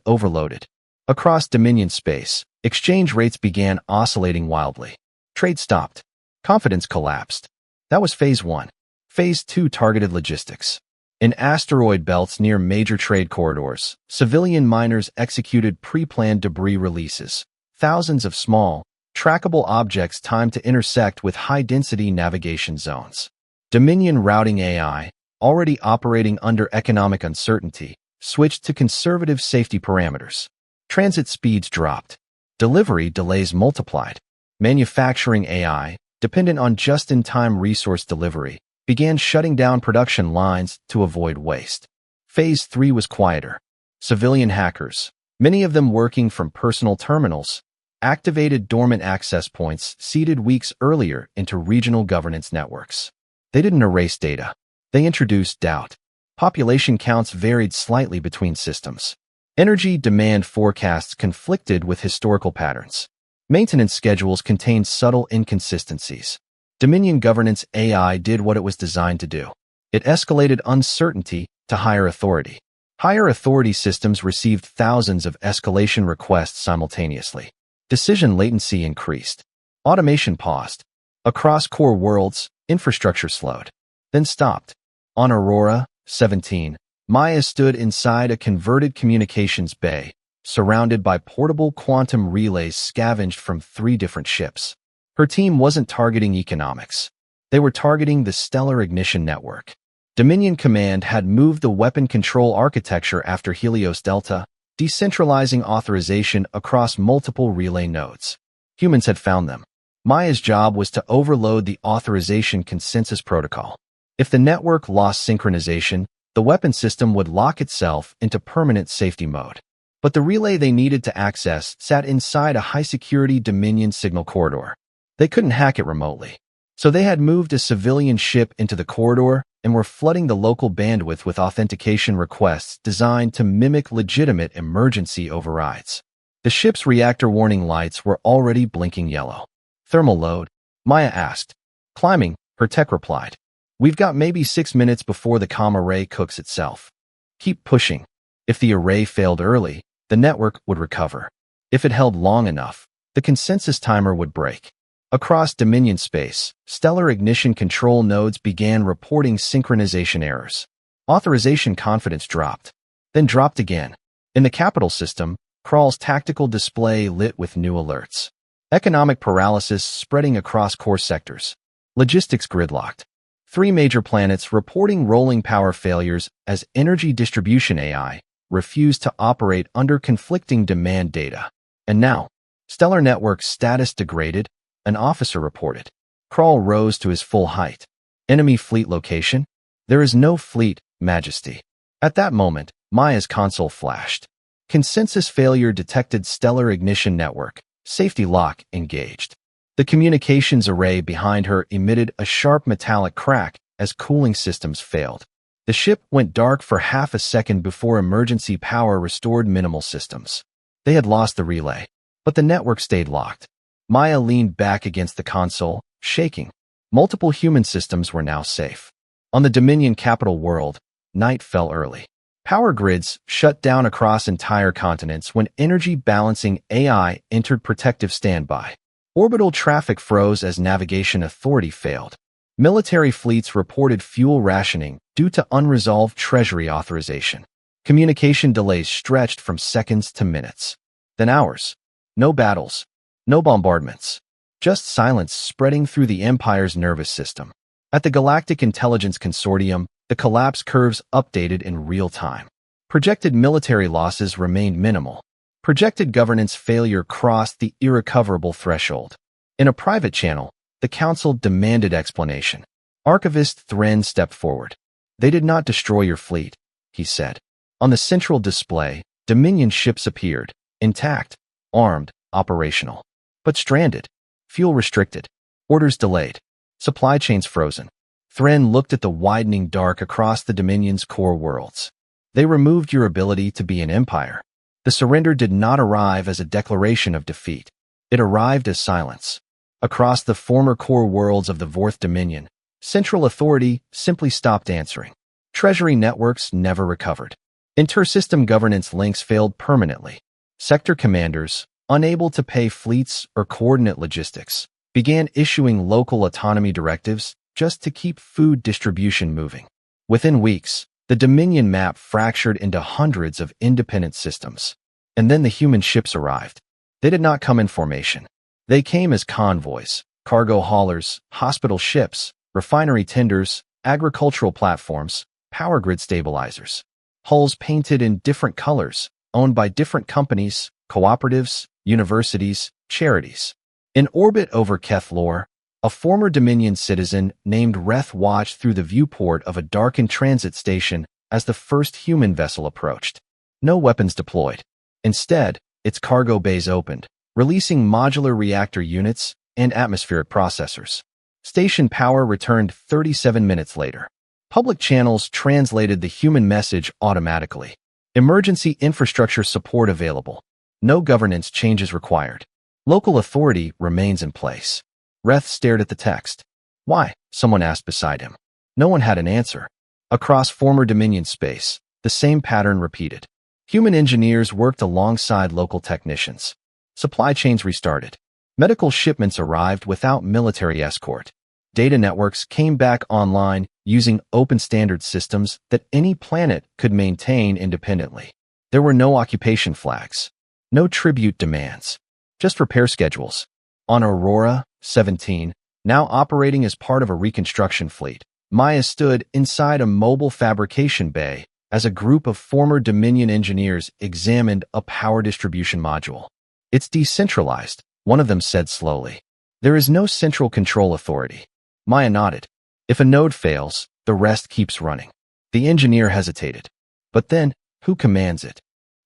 S1: overloaded. Across Dominion space, exchange rates began oscillating wildly. Trade stopped. Confidence collapsed. That was Phase 1. Phase 2 targeted logistics. In asteroid belts near major trade corridors, civilian miners executed pre-planned debris releases. Thousands of small, trackable objects timed to intersect with high-density navigation zones. Dominion routing AI, already operating under economic uncertainty, switched to conservative safety parameters. Transit speeds dropped. Delivery delays multiplied. Manufacturing AI, dependent on just-in-time resource delivery, began shutting down production lines to avoid waste. Phase 3 was quieter. Civilian hackers, many of them working from personal terminals, activated dormant access points seeded weeks earlier into regional governance networks. They didn't erase data. They introduced doubt. Population counts varied slightly between systems. Energy demand forecasts conflicted with historical patterns. Maintenance schedules contained subtle inconsistencies. Dominion governance AI did what it was designed to do. It escalated uncertainty to higher authority. Higher authority systems received thousands of escalation requests simultaneously. Decision latency increased. Automation paused. Across core worlds, infrastructure slowed, then stopped. On Aurora 17, Maya stood inside a converted communications bay, surrounded by portable quantum relays scavenged from 3 different ships. Her team wasn't targeting economics. They were targeting the Stellar Ignition Network. Dominion Command had moved the weapon control architecture after Helios Delta, decentralizing authorization across multiple relay nodes. Humans had found them. Maya's job was to overload the authorization consensus protocol. If the network lost synchronization, the weapon system would lock itself into permanent safety mode. But the relay they needed to access sat inside a high-security Dominion signal corridor. They couldn't hack it remotely. So they had moved a civilian ship into the corridor and were flooding the local bandwidth with authentication requests designed to mimic legitimate emergency overrides. The ship's reactor warning lights were already blinking yellow. Thermal load? Maya asked. Climbing, her tech replied. We've got maybe 6 minutes before the comm array cooks itself. Keep pushing. If the array failed early, the network would recover. If it held long enough, the consensus timer would break. Across Dominion space, stellar ignition control nodes began reporting synchronization errors. Authorization confidence dropped, then dropped again. In the capital system, Krall's tactical display lit with new alerts. Economic paralysis spreading across core sectors. Logistics gridlocked. 3 major planets reporting rolling power failures as energy distribution AI refused to operate under conflicting demand data. And now, stellar network status degraded, an officer reported. Krall rose to his full height. Enemy fleet location? There is no fleet, Majesty. At that moment, Maya's console flashed. Consensus failure detected stellar ignition network. Safety lock engaged. The communications array behind her emitted a sharp metallic crack as cooling systems failed. The ship went dark for half a second before emergency power restored minimal systems. They had lost the relay, but the network stayed locked. Maya leaned back against the console, shaking. Multiple human systems were now safe. On the Dominion capital world, night fell early. Power grids shut down across entire continents when energy balancing AI entered protective standby. Orbital traffic froze as navigation authority failed. Military fleets reported fuel rationing due to unresolved Treasury authorization. Communication delays stretched from seconds to minutes, then hours. No battles, no bombardments, just silence spreading through the Empire's nervous system. At the Galactic Intelligence Consortium, the collapse curves updated in real time. Projected military losses remained minimal. Projected governance failure crossed the irrecoverable threshold. In a private channel, the Council demanded explanation. Archivist Thren stepped forward. They did not destroy your fleet, he said. On the central display, Dominion ships appeared, intact, armed, operational. But stranded, fuel restricted, orders delayed, supply chains frozen. Thren looked at the widening dark across the Dominion's core worlds. They removed your ability to be an empire. The surrender did not arrive as a declaration of defeat. It arrived as silence. Across the former core worlds of the Fourth Dominion, central authority simply stopped answering. Treasury networks never recovered. Inter-system governance links failed permanently. Sector commanders, unable to pay fleets or coordinate logistics, began issuing local autonomy directives just to keep food distribution moving. Within weeks, the Dominion map fractured into hundreds of independent systems. And then the human ships arrived. They did not come in formation. They came as convoys, cargo haulers, hospital ships, refinery tenders, agricultural platforms, power grid stabilizers. Hulls painted in different colors, owned by different companies, cooperatives, universities, charities. In orbit over Kethlor, a former Dominion citizen named Reth watched through the viewport of a darkened transit station as the first human vessel approached. No weapons deployed. Instead, its cargo bays opened, releasing modular reactor units and atmospheric processors. Station power returned 37 minutes later. Public channels translated the human message automatically. Emergency infrastructure support available. No governance changes required. Local authority remains in place. Reth stared at the text. Why? Someone asked beside him. No one had an answer. Across former Dominion space, the same pattern repeated. Human engineers worked alongside local technicians. Supply chains restarted. Medical shipments arrived without military escort. Data networks came back online using open standard systems that any planet could maintain independently. There were no occupation flags, no tribute demands, just repair schedules. On Aurora 17, now operating as part of a reconstruction fleet, Maya stood inside a mobile fabrication bay as a group of former Dominion engineers examined a power distribution module. It's decentralized, one of them said slowly. There is no central control authority. Maya nodded. If a node fails, the rest keeps running. The engineer hesitated. But then, who commands it?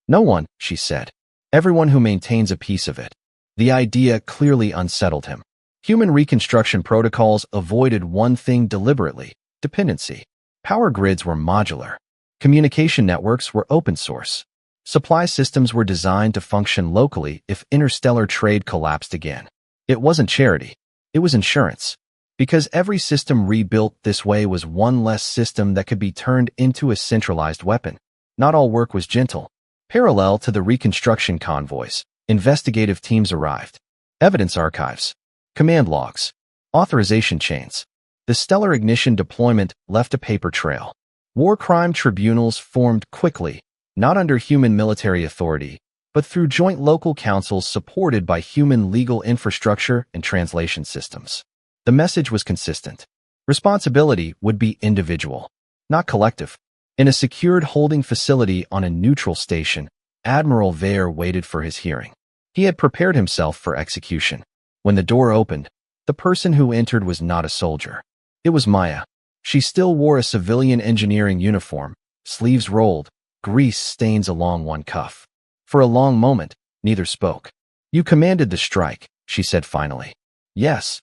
S1: No one, she said. Everyone who maintains a piece of it. The idea clearly unsettled him. Human reconstruction protocols avoided one thing deliberately: dependency. Power grids were modular. Communication networks were open source. Supply systems were designed to function locally if interstellar trade collapsed again. It wasn't charity. It was insurance. Because every system rebuilt this way was one less system that could be turned into a centralized weapon. Not all work was gentle. Parallel to the reconstruction convoys, investigative teams arrived. Evidence archives. Command logs. Authorization chains. The stellar ignition deployment left a paper trail. War crime tribunals formed quickly, not under human military authority, but through joint local councils supported by human legal infrastructure and translation systems. The message was consistent. Responsibility would be individual, not collective. In a secured holding facility on a neutral station, Admiral Vare waited for his hearing. He had prepared himself for execution. When the door opened, the person who entered was not a soldier. It was Maya. She still wore a civilian engineering uniform, sleeves rolled, grease stains along one cuff. For a long moment, neither spoke. You commanded the strike, she said finally. Yes.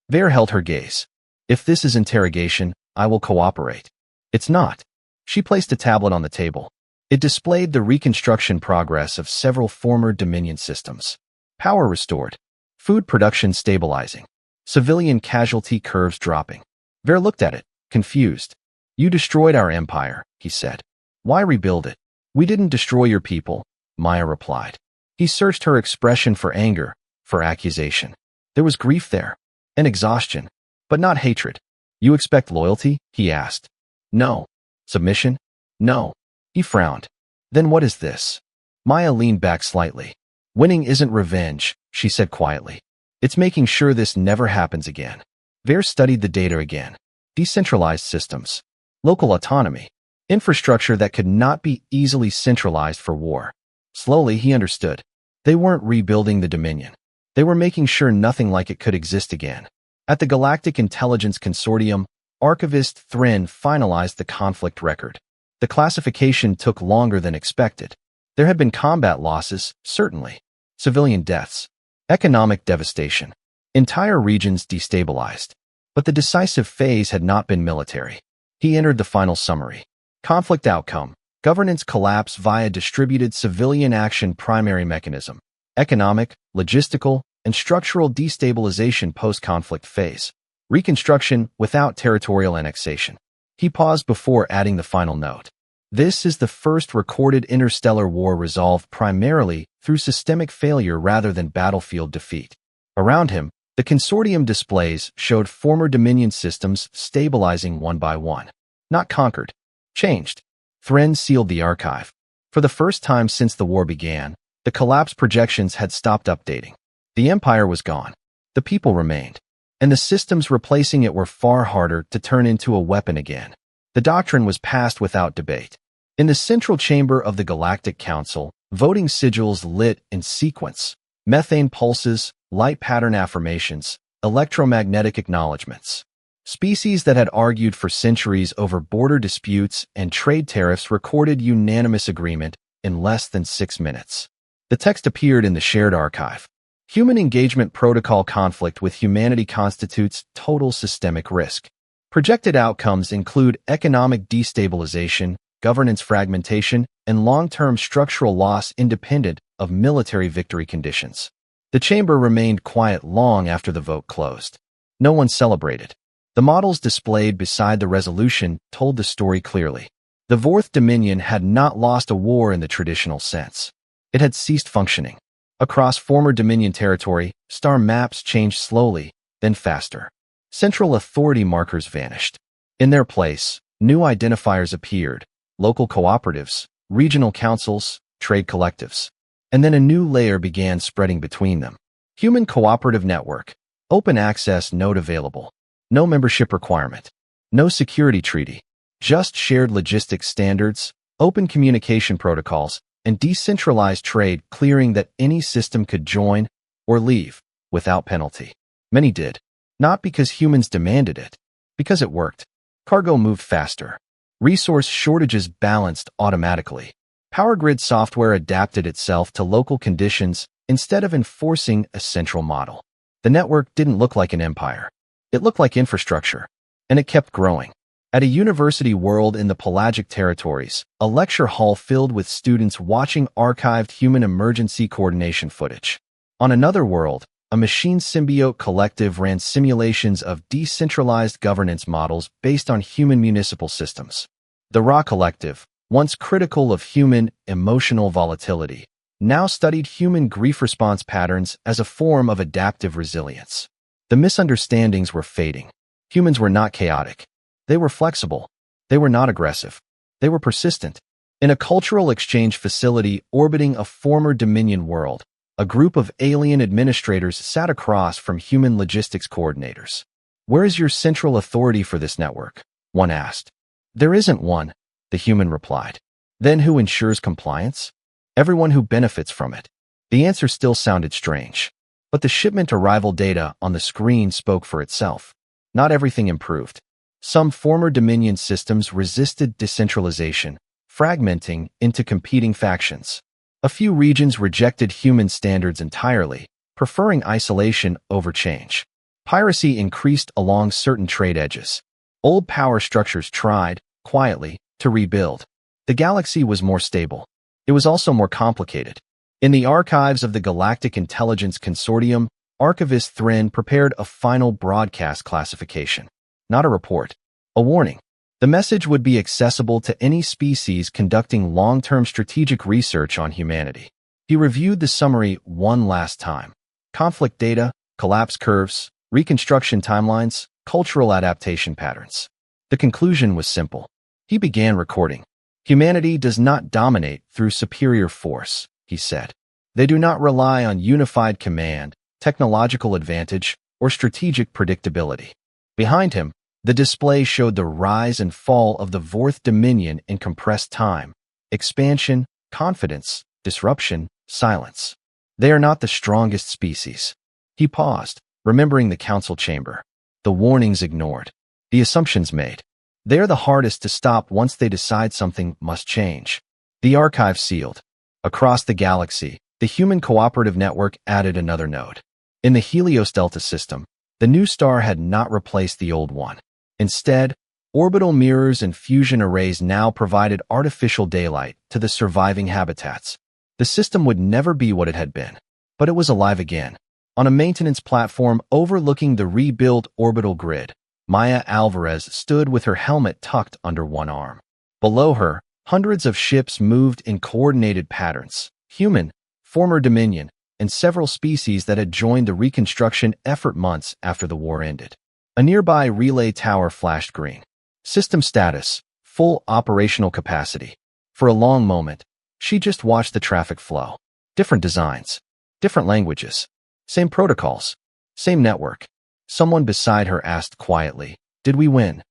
S1: Vare held her gaze. If this is interrogation, I will cooperate. It's not. She placed a tablet on the table. It displayed the reconstruction progress of several former Dominion systems. Power restored. Food production stabilizing. Civilian casualty curves dropping. Vare looked at it, confused. You destroyed our empire, he said. Why rebuild it? We didn't destroy your people, Maya replied. He searched her expression for anger, for accusation. There was grief there, and exhaustion, but not hatred. You expect loyalty? He asked. No. Submission? No. He frowned. Then what is this? Maya leaned back slightly. Winning isn't revenge, she said quietly. It's making sure this never happens again. Vare studied the data again. Decentralized systems. Local autonomy. Infrastructure that could not be easily centralized for war. Slowly, he understood. They weren't rebuilding the Dominion. They were making sure nothing like it could exist again. At the Galactic Intelligence Consortium, Archivist Thrin finalized the conflict record. The classification took longer than expected. There had been combat losses, certainly. Civilian deaths. Economic devastation. Entire regions destabilized. But the decisive phase had not been military. He entered the final summary. Conflict outcome. Governance collapse via distributed civilian action primary mechanism. Economic, logistical, and structural destabilization post-conflict phase. Reconstruction without territorial annexation. He paused before adding the final note. This is the first recorded interstellar war resolved primarily through systemic failure rather than battlefield defeat. Around him, the consortium displays showed former Dominion systems stabilizing one by one. Not conquered. Changed. Thren sealed the archive. For the first time since the war began, the collapse projections had stopped updating. The empire was gone. The people remained. And the systems replacing it were far harder to turn into a weapon again. The doctrine was passed without debate. In the central chamber of the Galactic Council, voting sigils lit in sequence. Methane pulses, light pattern affirmations, electromagnetic acknowledgments. Species that had argued for centuries over border disputes and trade tariffs recorded unanimous agreement in less than 6 minutes. The text appeared in the shared archive. Human engagement protocol: conflict with humanity constitutes total systemic risk. Projected outcomes include economic destabilization, governance fragmentation, and long-term structural loss independent of military victory conditions. The chamber remained quiet long after the vote closed. No one celebrated. The models displayed beside the resolution told the story clearly. The Fourth Dominion had not lost a war in the traditional sense. It had ceased functioning. Across former Dominion territory, star maps changed slowly, then faster. Central authority markers vanished. In their place, new identifiers appeared: local cooperatives, regional councils, trade collectives. And then a new layer began spreading between them. Human Cooperative Network. Open access node available. No membership requirement. No security treaty. Just shared logistics standards, open communication protocols, and decentralized trade clearing that any system could join or leave without penalty. Many did. Not because humans demanded it, because it worked. Cargo moved faster. Resource shortages balanced automatically. Power grid software adapted itself to local conditions instead of enforcing a central model. The network didn't look like an empire. It looked like infrastructure, and it kept growing. At a university world in the Pelagic territories, a lecture hall filled with students watching archived human emergency coordination footage. On another world, a machine symbiote collective ran simulations of decentralized governance models based on human municipal systems. The Ra Collective, once critical of human emotional volatility, now studied human grief response patterns as a form of adaptive resilience. The misunderstandings were fading. Humans were not chaotic. They were flexible. They were not aggressive. They were persistent. In a cultural exchange facility orbiting a former Dominion world, a group of alien administrators sat across from human logistics coordinators. "Where is your central authority for this network?" one asked. "There isn't one," the human replied. "Then who ensures compliance?" "Everyone who benefits from it." The answer still sounded strange. But the shipment arrival data on the screen spoke for itself. Not everything improved. Some former Dominion systems resisted decentralization, fragmenting into competing factions. A few regions rejected human standards entirely, preferring isolation over change. Piracy increased along certain trade edges. Old power structures tried, quietly, to rebuild. The galaxy was more stable. It was also more complicated. In the archives of the Galactic Intelligence Consortium, Archivist Thren prepared a final broadcast classification. Not a report. A warning. The message would be accessible to any species conducting long-term strategic research on humanity. He reviewed the summary one last time. Conflict data, collapse curves, reconstruction timelines, cultural adaptation patterns. The conclusion was simple. He began recording. Humanity does not dominate through superior force, he said. They do not rely on unified command, technological advantage, or strategic predictability. Behind him, the display showed the rise and fall of the Fourth Dominion in compressed time. Expansion, confidence, disruption, silence. They are not the strongest species. He paused, remembering the council chamber. The warnings ignored. The assumptions made. They are the hardest to stop once they decide something must change. The archive sealed. Across the galaxy, the Human Cooperative Network added another node. In the Helios Delta system, the new star had not replaced the old one. Instead, Orbital mirrors and fusion arrays now provided artificial daylight to the surviving habitats. The system would never be what it had been, but it was alive again. On a maintenance platform overlooking the rebuilt orbital grid, Maya Alvarez stood with her helmet tucked under one arm. Below her, hundreds of ships moved in coordinated patterns, human, former Dominion, and several species that had joined the reconstruction effort months after the war ended. A nearby relay tower flashed green. System status, full operational capacity. For a long moment, she just watched the traffic flow. Different designs, different languages, same protocols, same network. Someone beside her asked quietly, "Did we win?"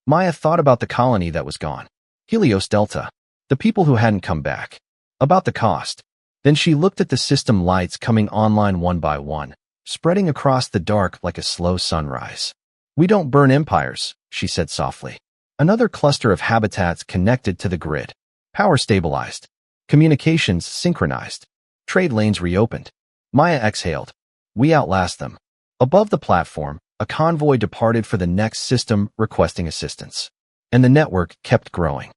S1: Maya thought about the colony that was gone. Helios Delta. The people who hadn't come back. About the cost. Then she looked at the system lights coming online one by one, spreading across the dark like a slow sunrise. "We don't burn empires," she said softly. Another cluster of habitats connected to the grid. Power stabilized. Communications synchronized. Trade lanes reopened. Maya exhaled. "We outlast them." Above the platform, a convoy departed for the next system requesting assistance. And the network kept growing.